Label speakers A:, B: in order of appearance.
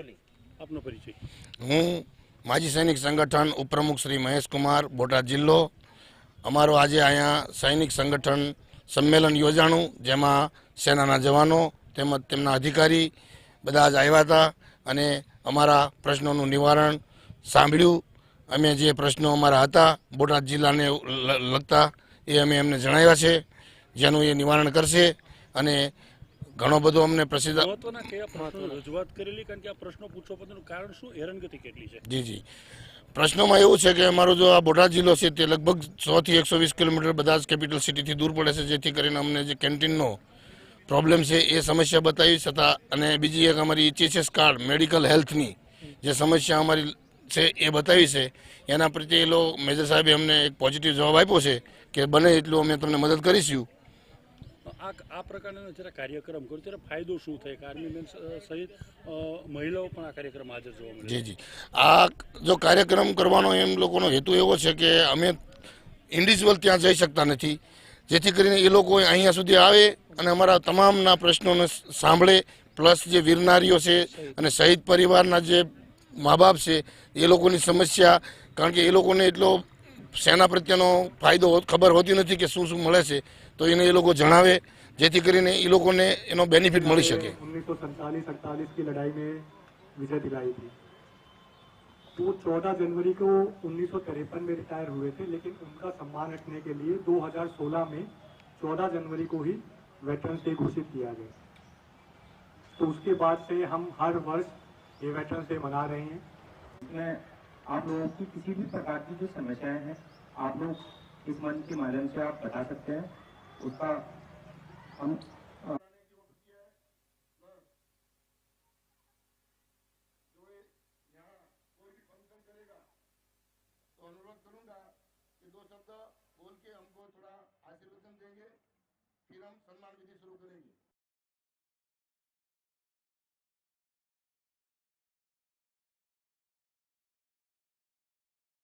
A: ધ્રોલી।
B: આપનો પરિચય?
C: હું માજી સૈનિક સંગઠન ઉપપ્રમુખ શ્રી મહેશ કુમાર, બોટાદ જિલ્લો। અમારો આજે અહીંયા સૈનિક સંગઠન સંમેલન યોજાણું, જેમાં સેનાના જવાનો તેમજ તેમના અધિકારી બધા જ આવ્યા હતા અને અમારા પ્રશ્નોનું નિવારણ સાંભળ્યું। અમે જે પ્રશ્નો અમારા હતા બોટાદ જિલ્લાને લગતા એ અમે એમને જણાવ્યા છે, જેનું એ નિવારણ કરશે અને ઘણો બધો અમને પ્રસિદ્ધ
B: મહત્વના કયા પ્રશ્નો રજૂઆત કરેલી, કારણ કે આ પ્રશ્નો પૂછવા પાછળનું કારણ શું, હેરાનગતિ કેટલી છે?
C: જી પ્રશ્નોમાં એવું છે કે અમારો જો આ બોટાદ જિલ્લો છે તે લગભગ 100 થી 120 કિલોમીટર બધા જ કેપિટલ સિટીથી દૂર પડે છે, જેથી કરીને અમને જે કેન્ટીનનો પ્રોબ્લેમ છે એ સમસ્યા બતાવી છતાં, અને બીજી એક અમારી ચીચેસ કાર્ડ મેડિકલ હેલ્થની જે સમસ્યા અમારી છે એ બતાવી છે, એના પ્રત્યે એ લોકો મેજર સાહેબે અમને એક પોઝિટિવ જવાબ આપ્યો છે કે બને એટલું અમે તમને મદદ કરીશું।
B: આ પ્રકારના જ્યારે કાર્યક્રમ કર્યો ત્યારે ફાયદો શું થાય? આર્મી મેન સહિત મહિલાઓ પણ આ કાર્યક્રમ હાજર જોવા મળે?
C: જી આ જો કાર્યક્રમ કરવાનો એમ લોકોનો હેતુ એવો છે કે અમે ઇન્ડિવિજ્યુઅલ ત્યાં જઈ શકતા નથી, જેથી કરીને એ લોકો અહીંયા સુધી આવે અને અમારા તમામના પ્રશ્નોને સાંભળે, પ્લસ જે વીરનારીઓ છે અને શહીદ પરિવારના જે મા બાપ છે એ લોકોની સમસ્યા, કારણ કે એ લોકોને એટલો સેના પ્રત્યેનો ફાયદો ખબર હોતી નથી કે શું શું મળે છે, તો એને એ લોકો જણાવે, જેથી કરીને એ લોકોને એનો બેનિફિટ મળી શકે।
D: 1947-48 की लड़ाई में विजय दिलाई थी, तो 14 जनवरी को 1953 में रिटायर हुए थे, लेकिन उनका सम्मान रखने के लिए 2016 में 14 जनवरी को ही वेटरन्स डे घोषित किया गया। तो उसके बाद से हम हर वर्ष ये वेटरन्स डे मना रहे हैं।
E: इसमें आप लोगों की किसी भी प्रकार की जो समस्याएं हैं, आप लोग इस मंच के माध्यम से आप बता सकते हैं, उसका हम
C: तो अनुरोध करूंगा कि 2 शब्द बोल के हमको थोड़ा आशीर्वचन देंगे, फिर हम सम्मान विधि शुरू करेंगे।